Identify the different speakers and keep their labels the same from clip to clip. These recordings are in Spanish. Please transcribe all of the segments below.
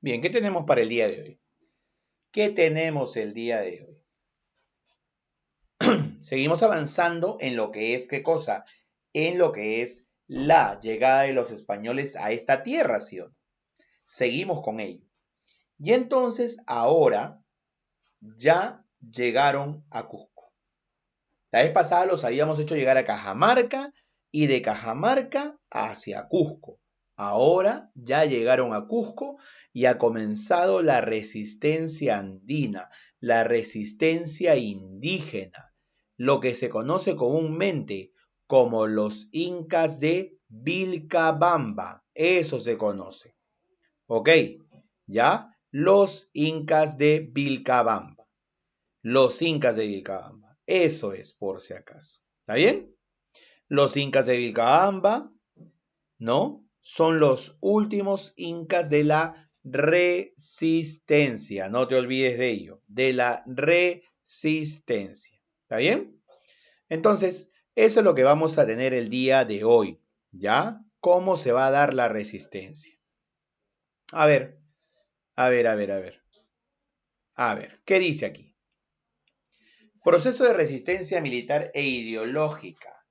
Speaker 1: Bien, ¿qué tenemos para el día de hoy? ¿Qué tenemos el día de hoy? Seguimos avanzando en lo que es, ¿qué cosa? En lo que es la llegada de los españoles a esta tierra, ¿sí o no? Seguimos con ello. Y entonces ahora ya llegaron a Cusco. La vez pasada los habíamos hecho llegar a Cajamarca y de Cajamarca hacia Cusco. Ahora ya llegaron a Cusco y ha comenzado la resistencia andina, la resistencia indígena, lo que se conoce comúnmente como los incas de Vilcabamba. Eso se conoce. ¿Ok? ¿Ya? Los incas de Vilcabamba. Los incas de Vilcabamba. Eso es, por si acaso. ¿Está bien? Los incas de Vilcabamba, ¿no? Son los últimos incas de la resistencia. No te olvides de ello. De la resistencia. ¿Está bien? Entonces, eso es lo que vamos a tener el día de hoy. ¿Ya? ¿Cómo se va a dar la resistencia? A ver, a ver, a ver, a ver. A ver, ¿qué dice aquí? Proceso de resistencia militar e ideológica,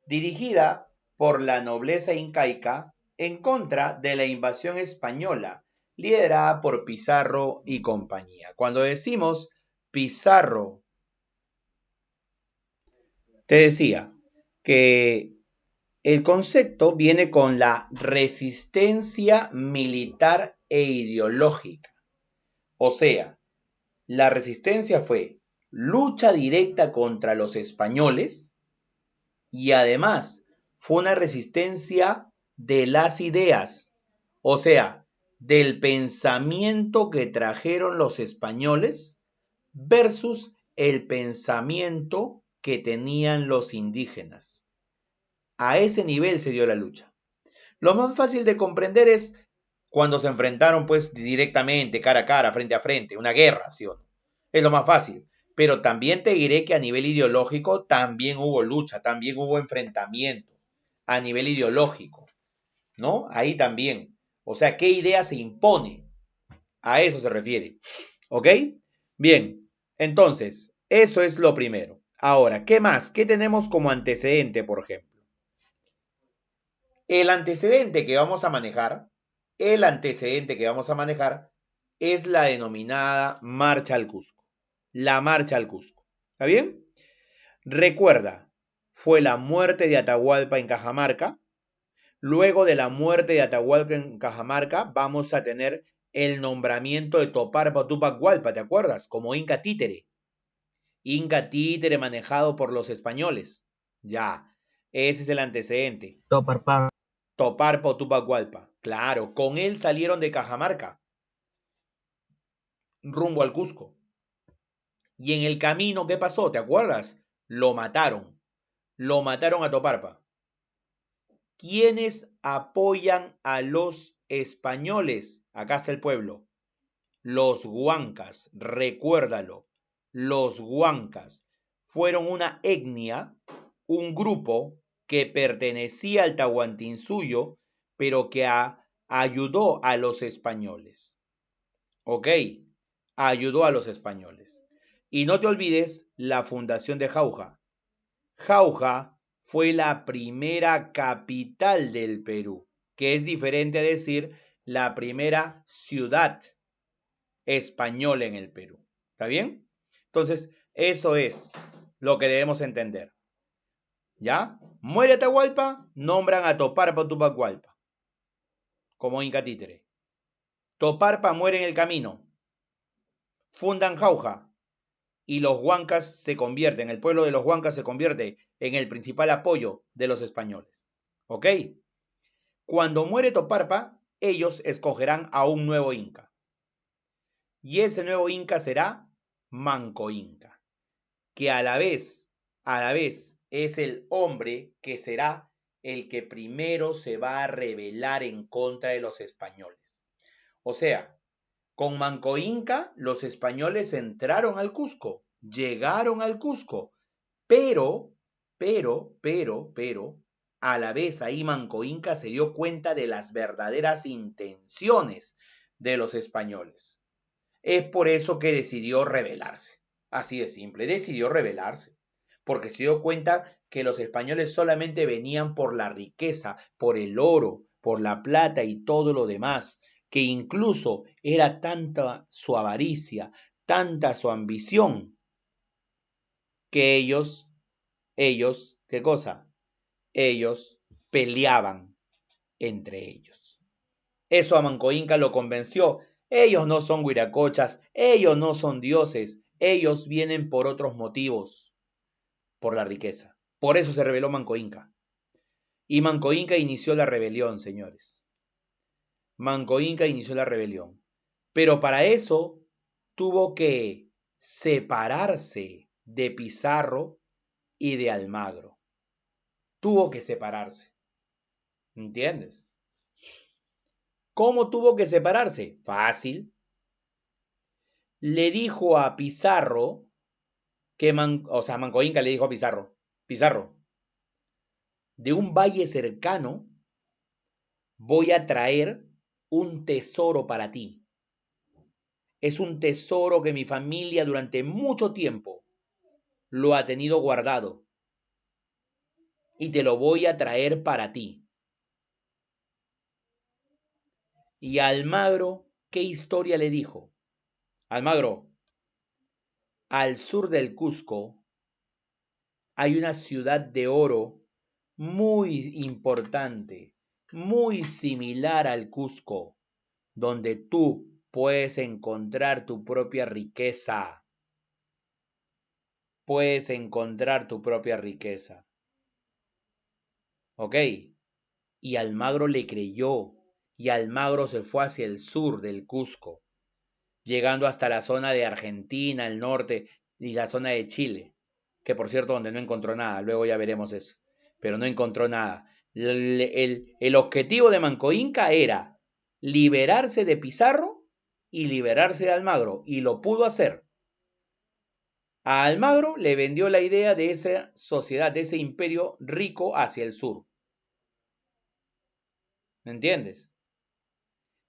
Speaker 1: dirigida por la nobleza incaica en contra de la invasión española, liderada por Pizarro y compañía. Cuando decimos Pizarro, te decía que el concepto viene con la resistencia militar e ideológica. O sea, la resistencia fue lucha directa contra los españoles y además fue una resistencia de las ideas, o sea, del pensamiento que trajeron los españoles versus el pensamiento que tenían los indígenas. A ese nivel se dio la lucha. Lo más fácil de comprender es cuando se enfrentaron pues directamente, cara a cara, frente a frente, una guerra, ¿sí o no? Es lo más fácil. Pero también te diré que a nivel ideológico también hubo lucha, también hubo enfrentamiento a nivel ideológico, ¿no? Ahí también. O sea, ¿qué idea se impone? A eso se refiere. ¿Ok? Bien, entonces, eso es lo primero. Ahora, ¿qué más? ¿Qué tenemos como antecedente, por ejemplo? El antecedente que vamos a manejar, el antecedente que vamos a manejar es la denominada Marcha al Cusco. La Marcha al Cusco. ¿Está bien? Recuerda, fue la muerte de Atahualpa en Cajamarca. Luego de la muerte de Atahualpa en Cajamarca, vamos a tener el nombramiento de Toparpa Tupac Hualpa, ¿te acuerdas? Como Inca Títere. Inca Títere manejado por los españoles. Ya, ese es el antecedente.
Speaker 2: Toparpa.
Speaker 1: Toparpa Tupac Hualpa. Claro, con él salieron de Cajamarca, rumbo al Cusco. Y en el camino, ¿qué pasó? ¿Te acuerdas? Lo mataron. Lo mataron a Toparpa. ¿Quiénes apoyan a los españoles? Acá está el pueblo. Los huancas, recuérdalo. Los huancas fueron una etnia, un grupo que pertenecía al Tahuantinsuyo, pero que ayudó a los españoles. ¿Ok? Ayudó a los españoles. Y no te olvides la fundación de Jauja. Jauja fue la primera capital del Perú, que es diferente a decir la primera ciudad española en el Perú. ¿Está bien? Entonces, eso es lo que debemos entender. ¿Ya? Muere Atahualpa, nombran a Toparpa Tupac Hualpa como Inca Títere. Toparpa muere en el camino. Fundan Jauja y los huancas se convierten, el pueblo de los huancas se convierte en el principal apoyo de los españoles. ¿Ok? Cuando muere Toparpa, ellos escogerán a un nuevo inca. Y ese nuevo inca será Manco Inca, que a la vez es el hombre que será el que primero se va a rebelar en contra de los españoles. O sea, con Manco Inca los españoles entraron al Cusco, llegaron al Cusco, pero, a la vez ahí Manco Inca se dio cuenta de las verdaderas intenciones de los españoles. Es por eso que decidió rebelarse. Así de simple, decidió rebelarse. Porque se dio cuenta que los españoles solamente venían por la riqueza, por el oro, por la plata y todo lo demás, que incluso era tanta su avaricia, tanta su ambición, que ¿qué cosa? Ellos peleaban entre ellos. Eso a Manco Inca lo convenció. Ellos no son huiracochas, ellos no son dioses, ellos vienen por otros motivos, por la riqueza. Por eso se rebeló Manco Inca. Y Manco Inca inició la rebelión, señores. Manco Inca inició la rebelión. Pero para eso tuvo que separarse de Pizarro y de Almagro. Tuvo que separarse. ¿Entiendes? ¿Cómo tuvo que separarse? Fácil. Le dijo a Pizarro que Manco Inca le dijo a Pizarro, Pizarro, de un valle cercano voy a traer un tesoro para ti. Es un tesoro que mi familia durante mucho tiempo lo ha tenido guardado y te lo voy a traer para ti. Y a Almagro, ¿qué historia le dijo? Almagro, al sur del Cusco hay una ciudad de oro muy importante, muy similar al Cusco, donde tú puedes encontrar tu propia riqueza. Puedes encontrar tu propia riqueza. ¿Ok? Y Almagro le creyó, y Almagro se fue hacia el sur del Cusco, llegando hasta la zona de Argentina, el norte y la zona de Chile, que por cierto donde no encontró nada, luego ya veremos eso, pero no encontró nada. El objetivo de Manco Inca era liberarse de Pizarro y liberarse de Almagro, y lo pudo hacer. A Almagro le vendió la idea de esa sociedad, de ese imperio rico hacia el sur. ¿Me entiendes?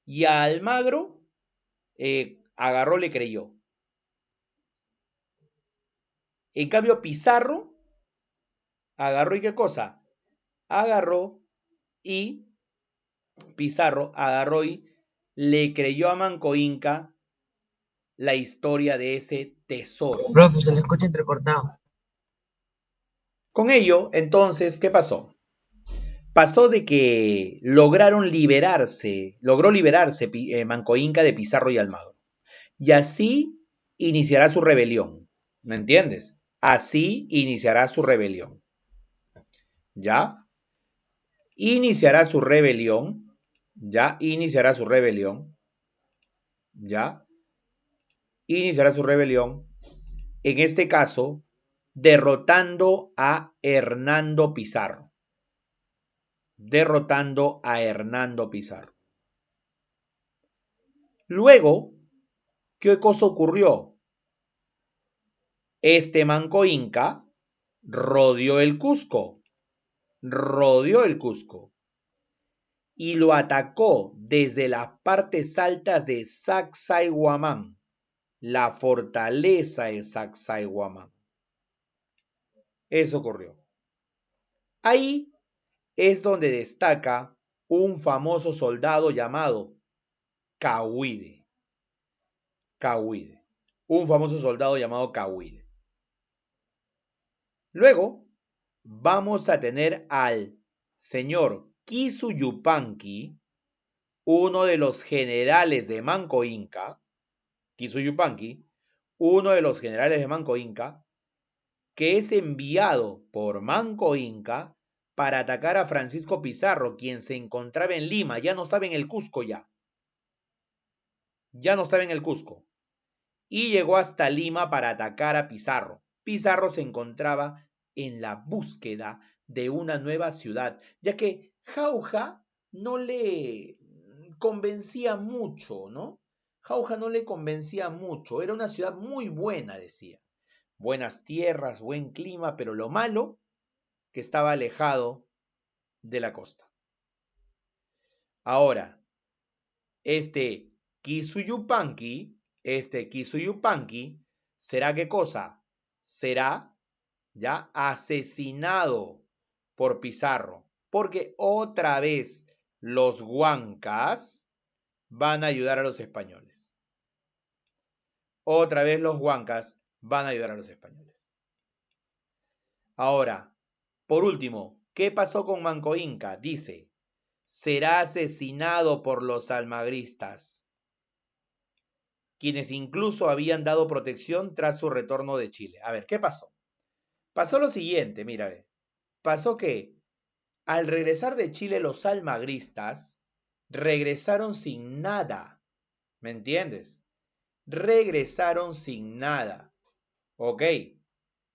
Speaker 1: Y a Almagro agarró, le creyó. En cambio, Pizarro agarró y ¿qué cosa? Agarró y Pizarro agarró y le creyó a Manco Inca la historia de ese tesoro.
Speaker 2: Profe, se le escucha entrecortado.
Speaker 1: Con ello, entonces, ¿qué pasó? Pasó de que logró liberarse Manco Inca de Pizarro y Almagro. Y así iniciará su rebelión. ¿Me entiendes? Así iniciará su rebelión. ¿Ya? Iniciará su rebelión. ¿Ya? Iniciará su rebelión. ¿Ya? Iniciará su rebelión. En este caso, derrotando a Hernando Pizarro. Derrotando a Hernando Pizarro. Luego, ¿qué cosa ocurrió? Este Manco Inca rodeó el Cusco. Rodeó el Cusco. Y lo atacó desde las partes altas de Sacsayhuamán, la fortaleza de Sacsayhuamán. Eso ocurrió. Ahí es donde destaca un famoso soldado llamado Cahuide. Cahuide. Un famoso soldado llamado Cahuide. Luego vamos a tener al señor Kisu Yupanqui, uno de los generales de Manco Inca, Kisu Yupanqui, uno de los generales de Manco Inca, que es enviado por Manco Inca para atacar a Francisco Pizarro, quien se encontraba en Lima, ya no estaba en el Cusco ya. Ya no estaba en el Cusco. Y llegó hasta Lima para atacar a Pizarro. Pizarro se encontraba en la búsqueda de una nueva ciudad, ya que Jauja no le convencía mucho, ¿no? Jauja no le convencía mucho, era una ciudad muy buena, decía. Buenas tierras, buen clima, pero lo malo, que estaba alejado de la costa. Ahora, este Kisuyupanqui, este Kisuyupanqui, ¿será qué cosa? Será ya asesinado por Pizarro, porque otra vez los huancas van a ayudar a los españoles. Otra vez los huancas van a ayudar a los españoles. Ahora, por último, ¿qué pasó con Manco Inca? Dice, será asesinado por los almagristas, quienes incluso habían dado protección tras su retorno de Chile. A ver, ¿qué pasó? Pasó lo siguiente, mira, pasó que al regresar de Chile los almagristas regresaron sin nada, ¿me entiendes? Regresaron sin nada, ¿ok?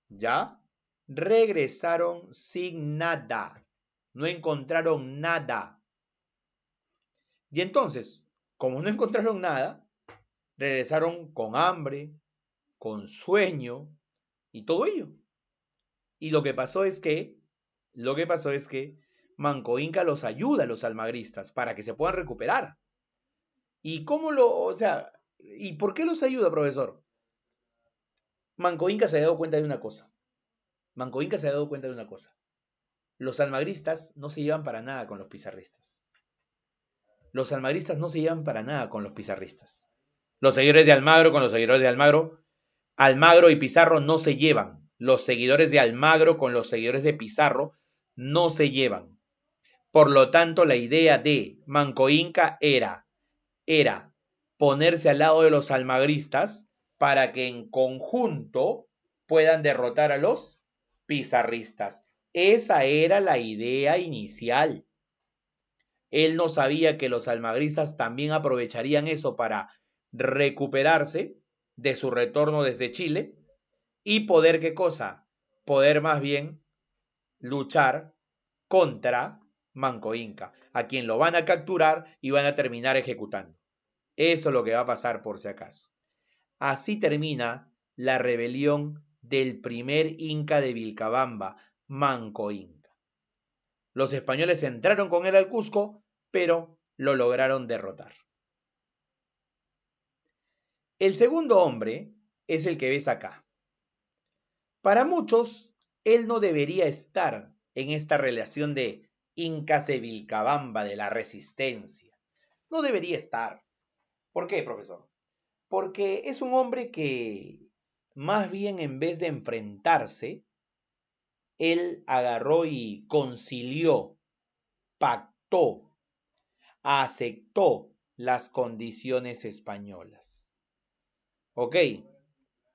Speaker 1: ¿Ya? Regresaron sin nada, no encontraron nada. Y entonces, como no encontraron nada, regresaron con hambre, con sueño y todo ello. Y lo que pasó es que Manco Inca los ayuda a los almagristas para que se puedan recuperar. ¿Y cómo y por qué los ayuda, profesor? Manco Inca se ha dado cuenta de una cosa. Manco Inca se ha dado cuenta de una cosa. Los almagristas no se llevan para nada con los pizarristas. Los almagristas no se llevan para nada con los pizarristas. Los seguidores de Almagro con los seguidores de Almagro. Almagro y Pizarro no se llevan. Los seguidores de Almagro con los seguidores de Pizarro no se llevan. Por lo tanto, la idea de Manco Inca era ponerse al lado de los almagristas para que en conjunto puedan derrotar a los pizarristas. Esa era la idea inicial. Él no sabía que los almagristas también aprovecharían eso para recuperarse de su retorno desde Chile y poder, ¿qué cosa? Poder más bien luchar contra Manco Inca, a quien lo van a capturar y van a terminar ejecutando. Eso es lo que va a pasar por si acaso. Así termina la rebelión del primer Inca de Vilcabamba, Manco Inca. Los españoles entraron con él al Cusco, pero lo lograron derrotar. El segundo hombre es el que ves acá. Para muchos, él no debería estar en esta relación de Incas de Vilcabamba, de la resistencia. No debería estar. ¿Por qué, profesor? Porque es un hombre que, más bien en vez de enfrentarse, él agarró y concilió, pactó, aceptó las condiciones españolas. ¿Ok?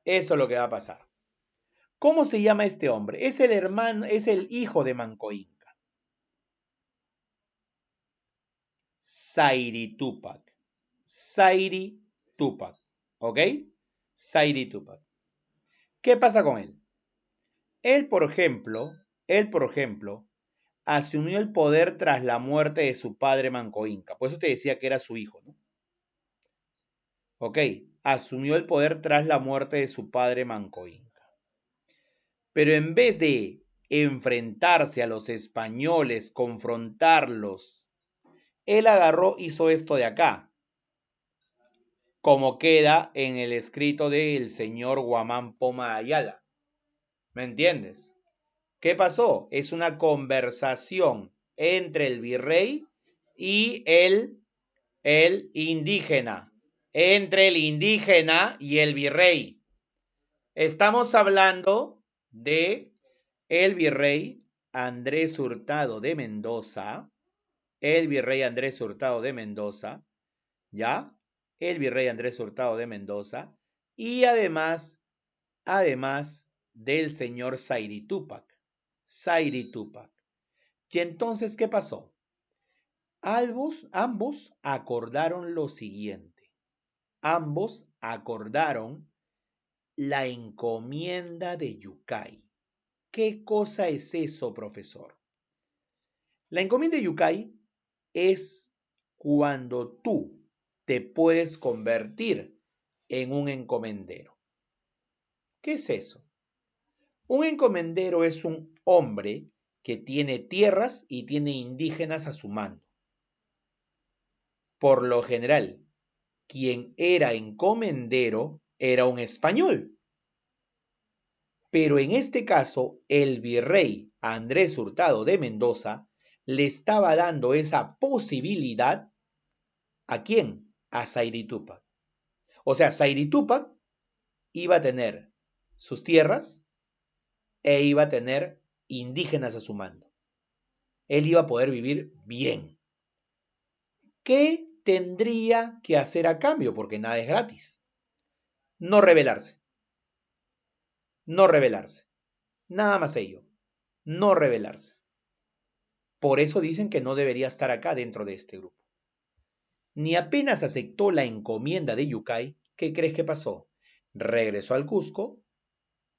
Speaker 1: Eso es lo que va a pasar. ¿Cómo se llama este hombre? Es el hermano, es el hijo de Manco Inca. Sayri Tupac. Sayri Tupac. ¿Ok? Sayri Tupac. ¿Qué pasa con él? Él, por ejemplo, asumió el poder tras la muerte de su padre Manco Inca. Por eso te decía que era su hijo, ¿no? Ok, asumió el poder tras la muerte de su padre Manco Inca. Pero en vez de enfrentarse a los españoles, confrontarlos, él agarró, hizo esto de acá, como queda en el escrito del señor Guamán Poma Ayala. ¿Me entiendes? ¿Qué pasó? Es una conversación entre el virrey y el indígena. Entre el indígena y el virrey. Estamos hablando de el virrey Andrés Hurtado de Mendoza. El virrey Andrés Hurtado de Mendoza. ¿Ya? El virrey Andrés Hurtado de Mendoza. Y además del señor Sayri Tupac. Sayri Tupac. Y entonces, ¿qué pasó? Ambos acordaron lo siguiente. Ambos acordaron la encomienda de Yucay. ¿Qué cosa es eso, profesor? La encomienda de Yucay es cuando tú te puedes convertir en un encomendero. ¿Qué es eso? Un encomendero es un hombre que tiene tierras y tiene indígenas a su mando. Por lo general, quien era encomendero era un español. Pero en este caso, el virrey Andrés Hurtado de Mendoza le estaba dando esa posibilidad. ¿A quién? A Zairi Túpac. O sea, Zairi Túpac iba a tener sus tierras e iba a tener indígenas a su mando. Él iba a poder vivir bien. ¿Qué tendría que hacer a cambio? Porque nada es gratis. No rebelarse. No rebelarse. Nada más ello. No rebelarse. Por eso dicen que no debería estar acá dentro de este grupo. Ni apenas aceptó la encomienda de Yucay, ¿qué crees que pasó? Regresó al Cusco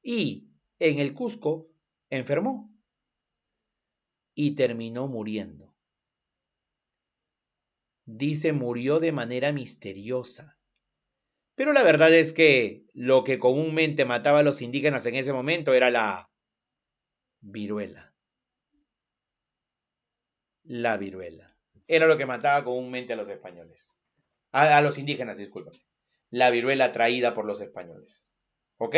Speaker 1: y en el Cusco enfermó y terminó muriendo. Dice, murió de manera misteriosa. Pero la verdad es que lo que comúnmente mataba a los indígenas en ese momento era la viruela. La viruela. Era lo que mataba comúnmente a los españoles. A los indígenas, discúlpame. La viruela traída por los españoles. ¿Ok?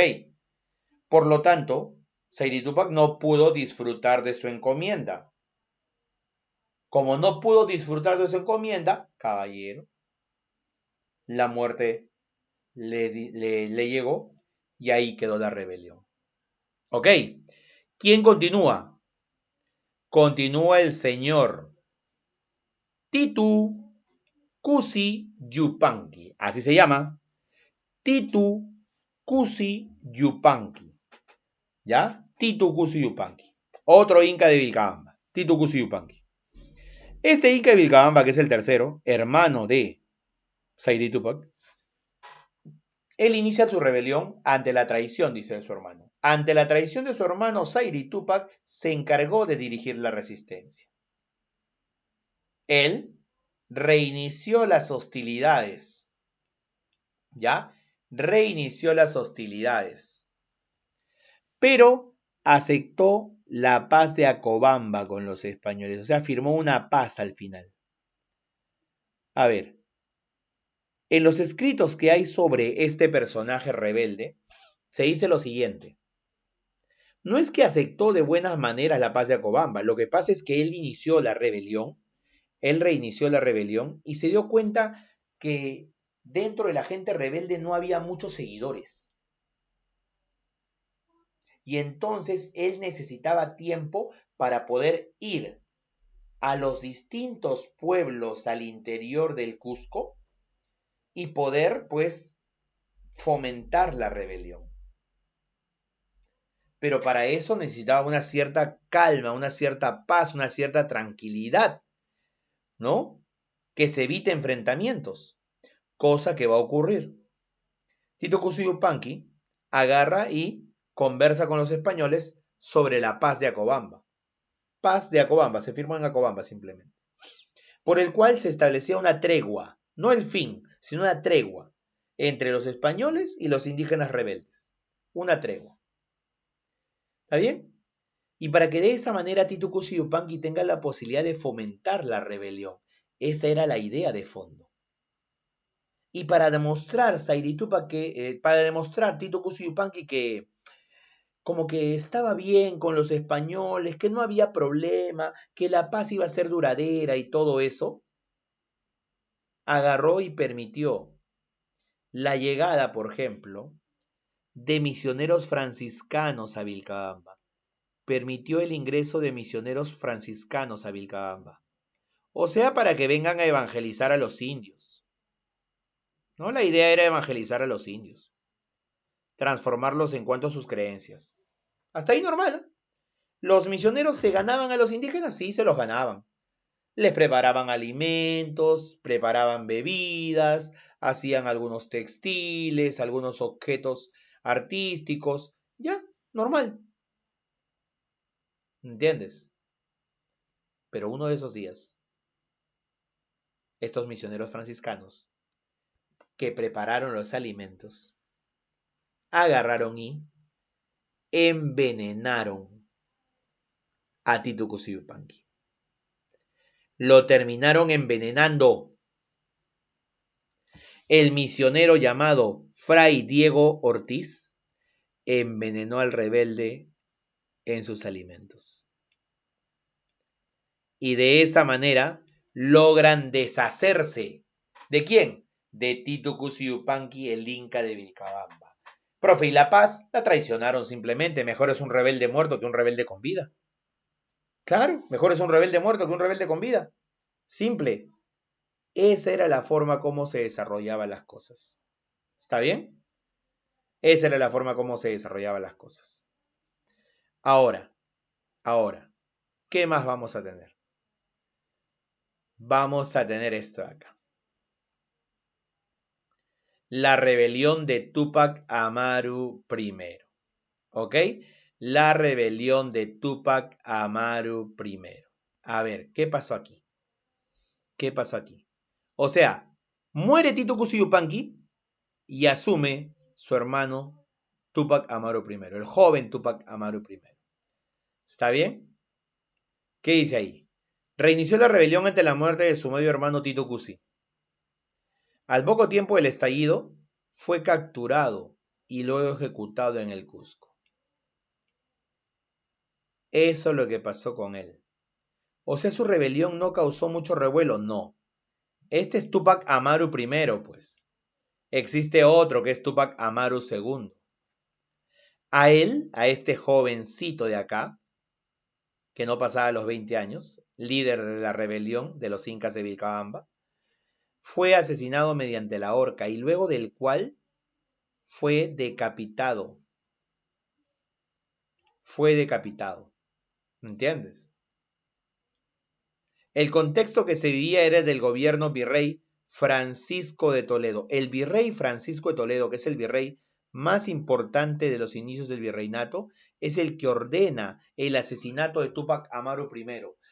Speaker 1: Por lo tanto, Zairi Túpac no pudo disfrutar de su encomienda. Como no pudo disfrutar de su encomienda, caballero, la muerte le llegó y ahí quedó la rebelión. ¿Ok? ¿Quién continúa? Continúa el señor Titu Cusi Yupanqui. Así se llama. Titu Cusi Yupanqui. ¿Ya? Titu Cusi Yupanqui. Otro inca de Vilcabamba. Titu Cusi Yupanqui. Este inca de Vilcabamba, que es el tercero, hermano de Zairi Túpac, él inicia su rebelión ante la traición, dice su hermano. Ante la traición de su hermano, Zairi Túpac se encargó de dirigir la resistencia. Él reinició las hostilidades. ¿Ya? Reinició las hostilidades. Pero aceptó la paz de Acobamba con los españoles. O sea, firmó una paz al final. A ver, en los escritos que hay sobre este personaje rebelde, se dice lo siguiente. No es que aceptó de buenas maneras la paz de Acobamba, lo que pasa es que él inició la rebelión, él reinició la rebelión y se dio cuenta que dentro de la gente rebelde no había muchos seguidores. Y entonces él necesitaba tiempo para poder ir a los distintos pueblos al interior del Cusco y poder, pues, fomentar la rebelión. Pero para eso necesitaba una cierta calma, una cierta paz, una cierta tranquilidad, ¿no? Que se evite enfrentamientos, cosa que va a ocurrir. Tito Cusi Yupanqui agarra y conversa con los españoles sobre la paz de Acobamba. Paz de Acobamba, se firmó en Acobamba simplemente. Por el cual se establecía una tregua, no el fin, sino una tregua entre los españoles y los indígenas rebeldes. Una tregua. ¿Está bien? Y para que de esa manera Tito Cusi Yupanqui tenga la posibilidad de fomentar la rebelión. Esa era la idea de fondo. Y para demostrar para demostrar Tito Cusi Yupanqui que como que estaba bien con los españoles, que no había problema, que la paz iba a ser duradera y todo eso, agarró y permitió la llegada, por ejemplo, de misioneros franciscanos a Vilcabamba. Permitió el ingreso de misioneros franciscanos a Vilcabamba. O sea, para que vengan a evangelizar a los indios. ¿No? La idea era evangelizar a los indios. Transformarlos en cuanto a sus creencias. Hasta ahí normal. ¿Los misioneros se ganaban a los indígenas? Sí, se los ganaban. Les preparaban alimentos, preparaban bebidas, hacían algunos textiles, algunos objetos artísticos. Ya, normal. ¿Entiendes? Pero uno de esos días, estos misioneros franciscanos que prepararon los alimentos, agarraron y envenenaron a Tito Cusi Yupanqui. Lo terminaron envenenando. El misionero llamado Fray Diego Ortiz envenenó al rebelde en sus alimentos. Y de esa manera logran deshacerse. ¿De quién? De Titu Cusi Yupanqui, el Inca de Vilcabamba. Profe, ¿y la paz? La traicionaron simplemente. Mejor es un rebelde muerto que un rebelde con vida. Claro, mejor es un rebelde muerto que un rebelde con vida. Simple. Esa era la forma como se desarrollaban las cosas. ¿Está bien? Esa era la forma como se desarrollaban las cosas. Ahora, ¿qué más vamos a tener? Vamos a tener esto de acá. La rebelión de Túpac Amaru I. ¿Ok? La rebelión de Túpac Amaru I. A ver, ¿qué pasó aquí? ¿Qué pasó aquí? O sea, muere Titu Cusi Yupanqui y asume su hermano Túpac Amaru I, el joven Túpac Amaru I. ¿Está bien? ¿Qué dice ahí? Reinició la rebelión ante la muerte de su medio hermano Titu Cusi. Al poco tiempo del estallido, fue capturado y luego ejecutado en el Cusco. Eso es lo que pasó con él. O sea, su rebelión no causó mucho revuelo, no. Este es Túpac Amaru I, pues. Existe otro que es Túpac Amaru II. A él, a este jovencito de acá, que no pasaba los 20 años, líder de la rebelión de los incas de Vilcabamba, fue asesinado mediante la horca y luego del cual fue decapitado. Fue decapitado. ¿Entiendes? El contexto que se vivía era del gobierno virrey Francisco de Toledo. El virrey Francisco de Toledo, que es el virrey más importante de los inicios del virreinato, es el que ordena el asesinato de Túpac Amaru I,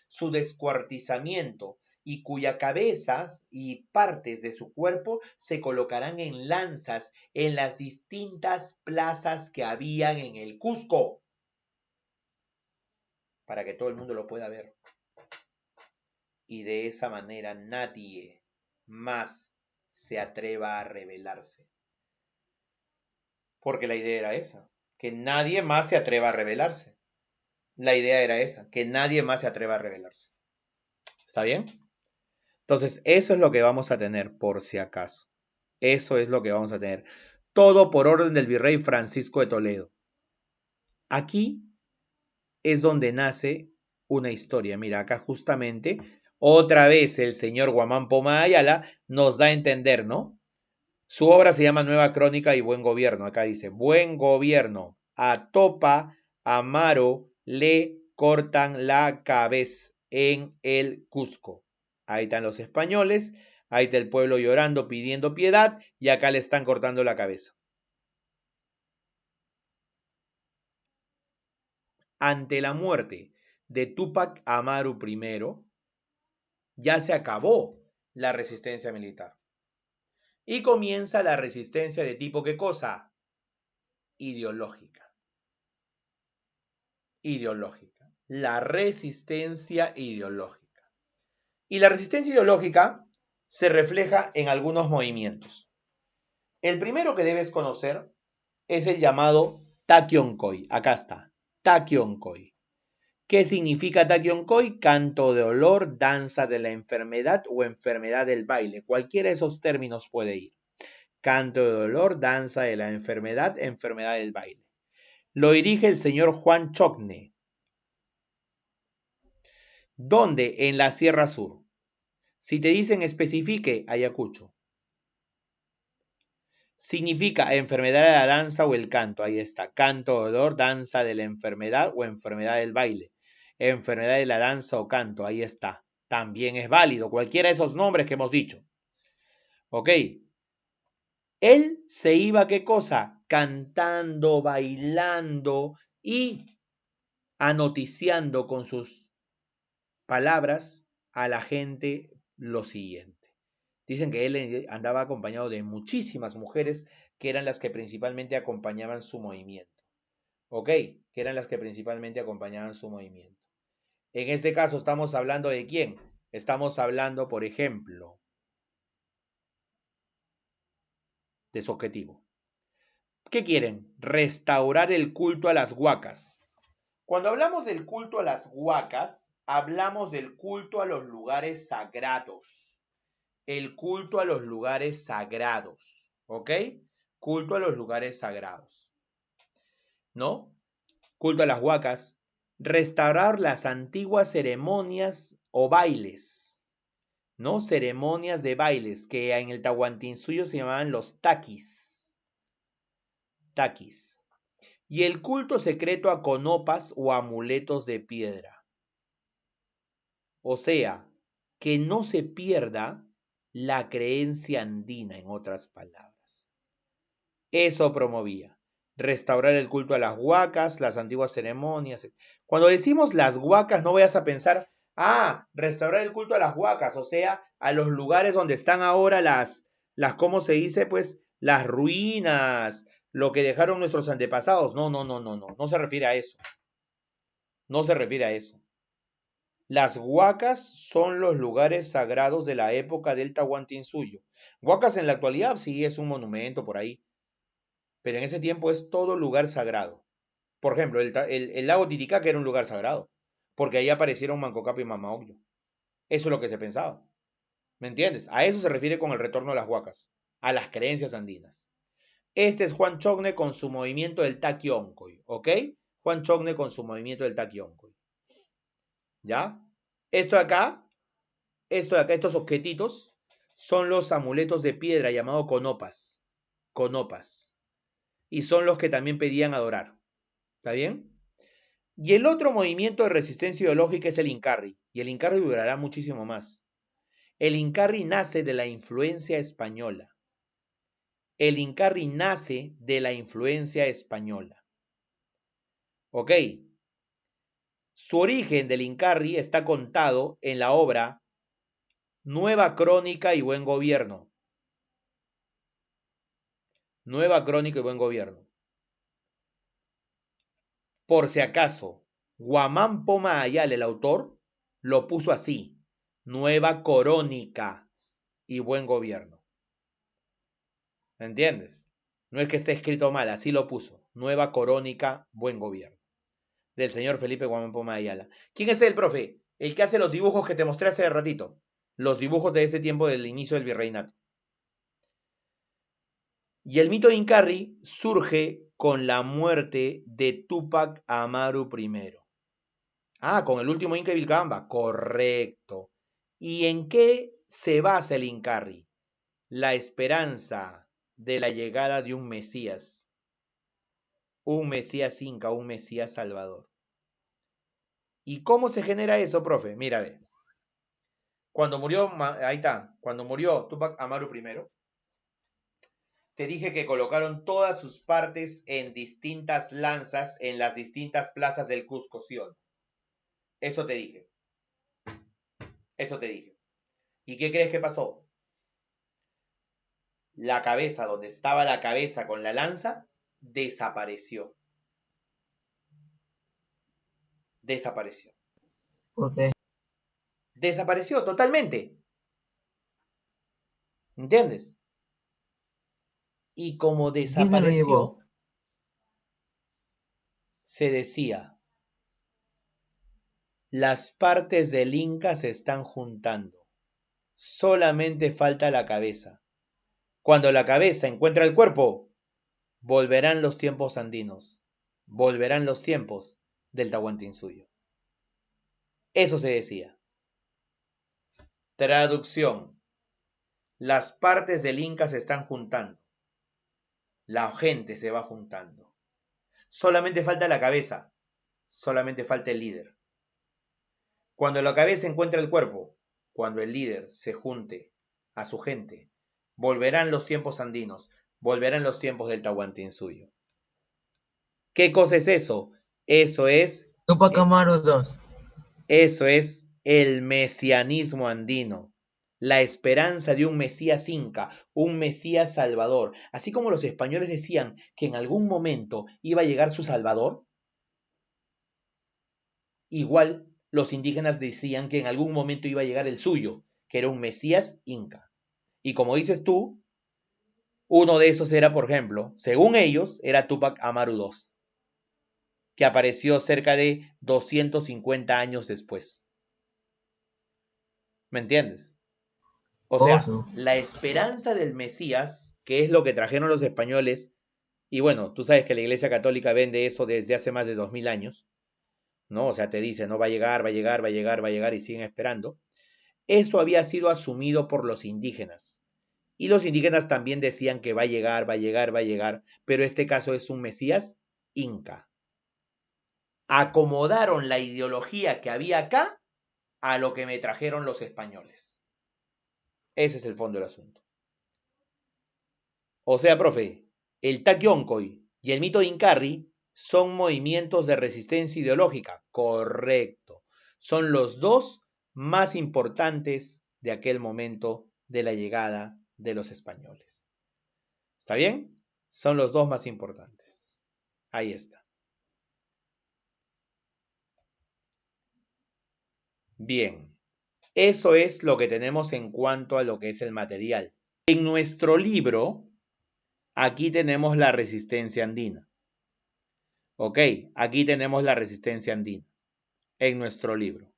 Speaker 1: su descuartizamiento y cuyas cabezas y partes de su cuerpo se colocarán en lanzas en las distintas plazas que habían en el Cusco, para que todo el mundo lo pueda ver. Y de esa manera nadie más se atreva a rebelarse. Porque la idea era esa, que nadie más se atreva a rebelarse. La idea era esa, que nadie más se atreva a rebelarse. ¿Está bien? Entonces, eso es lo que vamos a tener, por si acaso. Eso es lo que vamos a tener. Todo por orden del virrey Francisco de Toledo. Aquí es donde nace una historia. Mira, acá justamente, otra vez el señor Guamán Poma Ayala nos da a entender, ¿no? Su obra se llama Nueva Crónica y Buen Gobierno. Acá dice, buen gobierno. A Topa Amaro le cortan la cabeza en el Cusco. Ahí están los españoles, ahí está el pueblo llorando, pidiendo piedad, y acá le están cortando la cabeza. Ante la muerte de Túpac Amaru I, ya se acabó la resistencia militar. Y comienza la resistencia de tipo, ¿qué cosa? Ideológica. Ideológica. La resistencia ideológica. Y la resistencia ideológica se refleja en algunos movimientos. El primero que debes conocer es el llamado Takióncoy. Acá está, Takióncoy. ¿Qué significa Takióncoy? Canto de dolor, danza de la enfermedad o enfermedad del baile. Cualquiera de esos términos puede ir. Canto de dolor, danza de la enfermedad, enfermedad del baile. Lo dirige el señor Juan Chocne. ¿Dónde? En la Sierra Sur. Si te dicen especifique, Ayacucho. Significa enfermedad de la danza o el canto. Ahí está. Canto o dolor, danza de la enfermedad o enfermedad del baile. Enfermedad de la danza o canto. Ahí está. También es válido. Cualquiera de esos nombres que hemos dicho. Ok. Él se iba, ¿qué cosa? Cantando, bailando y anoticiando con sus palabras a la gente lo siguiente. Dicen que él andaba acompañado de muchísimas mujeres que eran las que principalmente acompañaban su movimiento. ¿Ok? Que eran las que principalmente acompañaban su movimiento. En este caso estamos hablando de quién. Estamos hablando, por ejemplo, de su objetivo. ¿Qué quieren? Restaurar el culto a las huacas. Cuando hablamos del culto a las huacas, hablamos del culto a los lugares sagrados. El culto a los lugares sagrados, ¿ok? Culto a los lugares sagrados, ¿no? Culto a las huacas. Restaurar las antiguas ceremonias o bailes, ¿no? Ceremonias de bailes que en el Tahuantinsuyo se llamaban los taquis. Taquis. Y el culto secreto a conopas o amuletos de piedra. O sea, que no se pierda la creencia andina, en otras palabras. Eso promovía. Restaurar el culto a las huacas, las antiguas ceremonias. Cuando decimos las huacas, no vayas a pensar, restaurar el culto a las huacas, o sea, a los lugares donde están ahora ¿cómo se dice? Pues, las ruinas, lo que dejaron nuestros antepasados. No se refiere a eso. No se refiere a eso. Las huacas son los lugares sagrados de la época del Tahuantinsuyo. Huacas en la actualidad sí es un monumento por ahí, pero en ese tiempo es todo lugar sagrado. Por ejemplo, el lago Titicaca era un lugar sagrado, porque ahí aparecieron Manco Cápac y Mama Ocllo. Eso es lo que se pensaba. ¿Me entiendes? A eso se refiere con el retorno a las huacas, a las creencias andinas. Este es Juan Chogne con su movimiento del Taqui Oncoy, ¿ok? Juan Chogne con su movimiento del Taqui Oncoy. ¿Ya? Esto de acá, estos objetitos, son los amuletos de piedra llamados conopas. Conopas. Y son los que también pedían adorar. ¿Está bien? Y el otro movimiento de resistencia ideológica es el Incarri. Y el Incarri durará muchísimo más. El Incarri nace de la influencia española. El Incarri nace de la influencia española. ¿Ok? Su origen del Incarri está contado en la obra Nueva Crónica y Buen Gobierno. Nueva Crónica y Buen Gobierno. Por si acaso, Guamán Poma Ayala, el autor, lo puso así: Nueva Crónica y Buen Gobierno. ¿Me entiendes? No es que esté escrito mal, así lo puso. Nueva Crónica, Buen Gobierno. Del señor Felipe Guamán Poma Ayala. ¿Quién es el profe? El que hace los dibujos que te mostré hace ratito. Los dibujos de ese tiempo del inicio del virreinato. Y el mito de Incarri surge con la muerte de Túpac Amaru I. Con el último Inca de Vilcabamba. Correcto. ¿Y en qué se basa el Incarri? La esperanza de la llegada de un Mesías Inca, un Mesías Salvador. ¿Y cómo se genera eso, profe? Mira, ve. Cuando murió Túpac Amaru I, te dije que colocaron todas sus partes en distintas lanzas en las distintas plazas del Cusco, ¿sí o no? Eso te dije. Eso te dije. ¿Y qué crees que pasó? La cabeza, donde estaba la cabeza con la lanza, desapareció. Desapareció.
Speaker 2: ¿Por qué?
Speaker 1: Desapareció totalmente. ¿Entiendes? Y como
Speaker 2: ¿Y quién se lo llevó?
Speaker 1: desapareció, se decía, las partes del Inca se están juntando. Solamente falta la cabeza. Cuando la cabeza encuentra el cuerpo, volverán los tiempos andinos. Volverán los tiempos del Tahuantinsuyo. Eso se decía. Traducción. Las partes del Inca se están juntando. La gente se va juntando. Solamente falta la cabeza. Solamente falta el líder. Cuando la cabeza encuentra el cuerpo, cuando el líder se junte a su gente, volverán los tiempos andinos, volverán los tiempos del Tahuantinsuyo. ¿Qué cosa es eso? Eso es
Speaker 2: Túpac Amaru II.
Speaker 1: Eso es el mesianismo andino, la esperanza de un Mesías inca, un Mesías salvador. Así como los españoles decían que en algún momento iba a llegar su salvador, igual los indígenas decían que en algún momento iba a llegar el suyo, que era un Mesías inca. Y como dices tú, Uno de esos era, por ejemplo, según ellos, era Tupac Amaru II, que apareció cerca de 250 años después. ¿Me entiendes? O sea,
Speaker 2: Oso.
Speaker 1: la esperanza del Mesías, que es lo que trajeron los españoles, y bueno, tú sabes que la Iglesia Católica vende eso desde hace más de 2000 años, ¿no? O sea, te dice, no va a llegar, va a llegar, va a llegar, va a llegar, y siguen esperando. Eso había sido asumido por los indígenas. Y los indígenas también decían que va a llegar, va a llegar, va a llegar, pero este caso es un Mesías inca. Acomodaron la ideología que había acá a lo que me trajeron los españoles. Ese es el fondo del asunto. O sea, profe, el Taquioncoy y el mito de Incarri son movimientos de resistencia ideológica. Correcto. Son los dos más importantes de aquel momento de la llegada de los españoles. ¿Está bien? Son los dos más importantes. Ahí está. Bien. Eso es lo que tenemos en cuanto a lo que es el material. En nuestro libro, aquí tenemos la resistencia andina. Ok, aquí tenemos la resistencia andina en nuestro libro.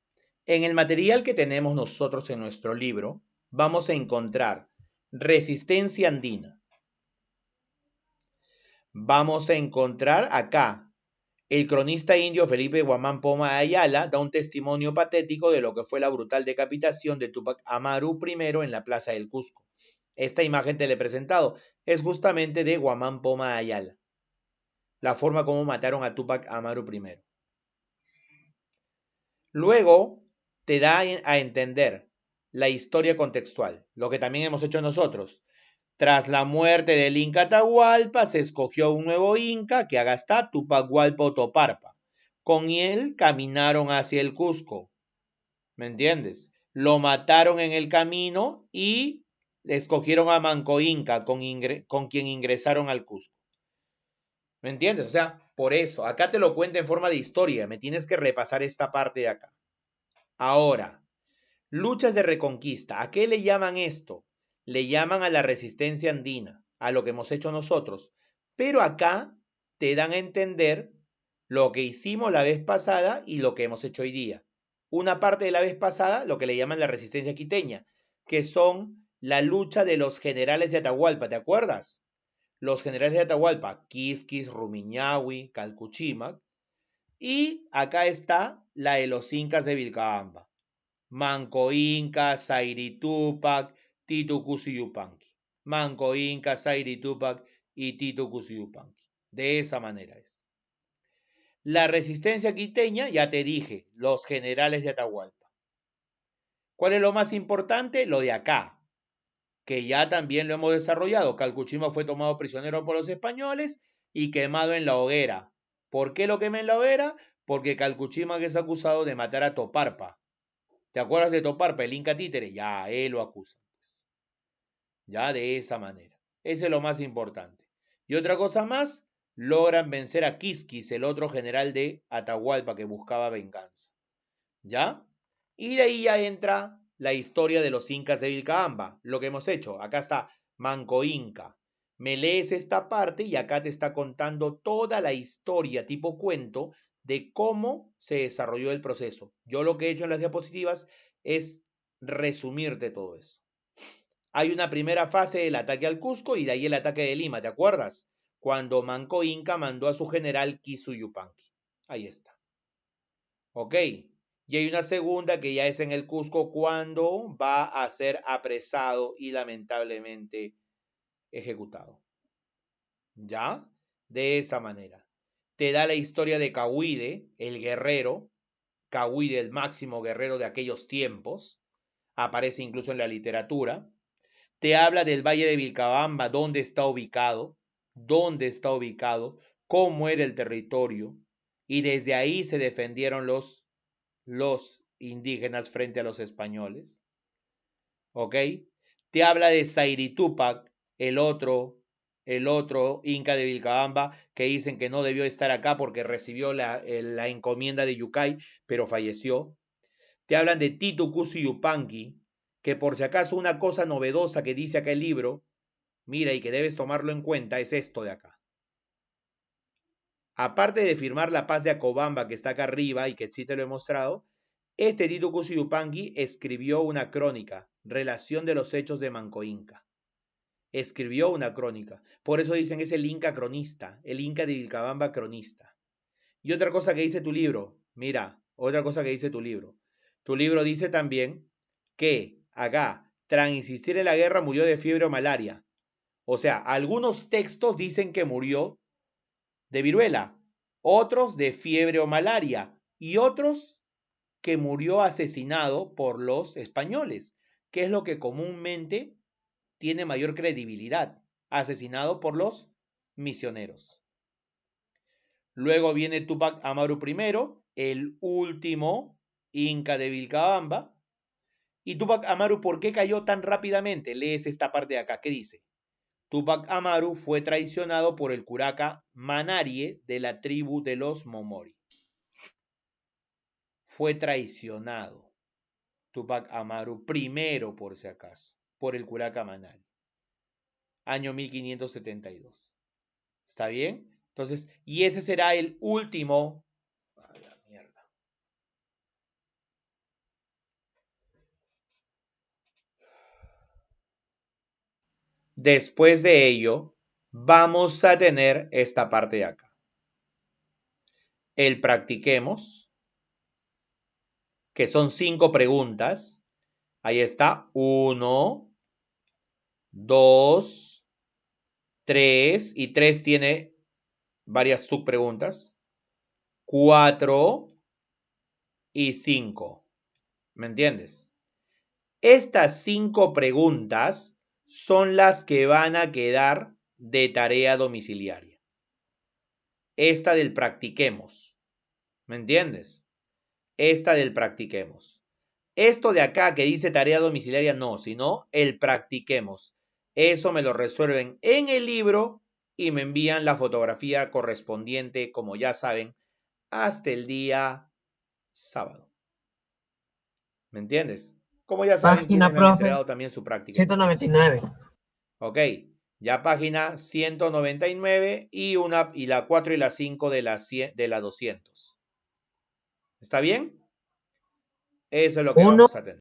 Speaker 1: En el material que tenemos nosotros en nuestro libro, vamos a encontrar resistencia andina. Vamos a encontrar acá el cronista indio Felipe Guamán Poma Ayala da un testimonio patético de lo que fue la brutal decapitación de Tupac Amaru I en la Plaza del Cusco. Esta imagen te la he presentado, es justamente de Guamán Poma Ayala, la forma como mataron a Tupac Amaru I. Luego te da a entender la historia contextual, lo que también hemos hecho nosotros. Tras la muerte del Inca Atahualpa, se escogió un nuevo Inca que haga está Tupac Hualpa Otoparpa. Con él caminaron hacia el Cusco. ¿Me entiendes? Lo mataron en el camino y escogieron a Manco Inca, con quien ingresaron al Cusco. ¿Me entiendes? O sea, por eso, acá te lo cuento en forma de historia. Me tienes que repasar esta parte de acá. Ahora, luchas de reconquista. ¿A qué le llaman esto? Le llaman a la resistencia andina, a lo que hemos hecho nosotros. Pero acá te dan a entender lo que hicimos la vez pasada y lo que hemos hecho hoy día. Una parte de la vez pasada, lo que le llaman la resistencia quiteña, que son la lucha de los generales de Atahualpa, ¿te acuerdas? Los generales de Atahualpa, Quisquis, Rumiñahui, Calcuchímac, y acá está la de los incas de Vilcabamba. Manco Inca, Zairi Tupac, Titu Cusi Yupanqui. Manco Inca, Zairi Tupac y Titu Cusi Yupanqui. De esa manera es. La resistencia quiteña, ya te dije, los generales de Atahualpa. ¿Cuál es lo más importante? Lo de acá, que ya también lo hemos desarrollado. Calcuchima fue tomado prisionero por los españoles y quemado en la hoguera. ¿Por qué lo quemé en la hoguera? Porque Calcuchima es acusado de matar a Toparpa. ¿Te acuerdas de Toparpa, el Inca títere? Ya, él lo acusa. Ya de esa manera. Ese es lo más importante. Y otra cosa más, logran vencer a Quisquis, el otro general de Atahualpa que buscaba venganza. ¿Ya? Y de ahí ya entra la historia de los incas de Vilcabamba, lo que hemos hecho. Acá está Manco Inca. Me lees esta parte y acá te está contando toda la historia tipo cuento de cómo se desarrolló el proceso. Yo lo que he hecho en las diapositivas es resumirte todo eso. Hay una primera fase del ataque al Cusco y de ahí el ataque de Lima, ¿te acuerdas? Cuando Manco Inca mandó a su general Kisu Yupanqui. Ahí está. ¿Ok? Y hay una segunda que ya es en el Cusco cuando va a ser apresado y lamentablemente ejecutado. ¿Ya? De esa manera. Te da la historia de Cahuide, el guerrero, Cahuide, el máximo guerrero de aquellos tiempos. Aparece incluso en la literatura. Te habla del Valle de Vilcabamba, dónde está ubicado, cómo era el territorio, y desde ahí se defendieron los indígenas frente a los españoles. ¿Ok? Te habla de Zairi Tupac, el otro inca de Vilcabamba, que dicen que no debió estar acá porque recibió la encomienda de Yucay, pero falleció. Te hablan de Titu Cusi Yupanqui, que por si acaso una cosa novedosa que dice acá el libro, mira, y que debes tomarlo en cuenta, es esto de acá. Aparte de firmar la paz de Acobamba, que está acá arriba y que sí te lo he mostrado, este Titu Cusi Yupanqui escribió una crónica, relación de los hechos de Manco Inca. Escribió una crónica. Por eso dicen es el Inca cronista, el Inca de Vilcabamba cronista. Y otra cosa que dice tu libro, mira, otra cosa que dice tu libro. Tu libro dice también que acá, tras insistir en la guerra, murió de fiebre o malaria. O sea, algunos textos dicen que murió de viruela, otros de fiebre o malaria, y otros que murió asesinado por los españoles, que es lo que comúnmente tiene mayor credibilidad, asesinado por los misioneros. Luego viene Tupac Amaru I, el último Inca de Vilcabamba. Y Tupac Amaru, ¿por qué cayó tan rápidamente? Lees esta parte de acá, ¿qué dice? Tupac Amaru fue traicionado por el curaca Manarie de la tribu de los Momori. Fue traicionado Tupac Amaru primero, por si acaso, por el curaca Manarie. Año 1572. ¿Está bien? Entonces, y ese será el último. Ay, la mierda. Después de ello, vamos a tener esta parte de acá. El practiquemos, que son 5 preguntas. Ahí está. 1, 2, 3. Y 3 tiene varias subpreguntas. 4 y 5. ¿Me entiendes? Estas 5 preguntas son las que van a quedar de tarea domiciliaria. Esta del practiquemos. ¿Me entiendes? Esta del practiquemos. Esto de acá que dice tarea domiciliaria no, sino el practiquemos. Eso me lo resuelven en el libro y me envían la fotografía correspondiente, como ya saben, hasta el día sábado. ¿Me entiendes? Como ya saben,
Speaker 2: Página,
Speaker 1: quienes me han
Speaker 2: profe,
Speaker 1: entregado también su práctica.
Speaker 2: 199.
Speaker 1: Ok, ya página 199 y la 4 y la 5 de la 200. ¿Está bien? Eso es lo que
Speaker 2: Uno.
Speaker 1: vamos a tener.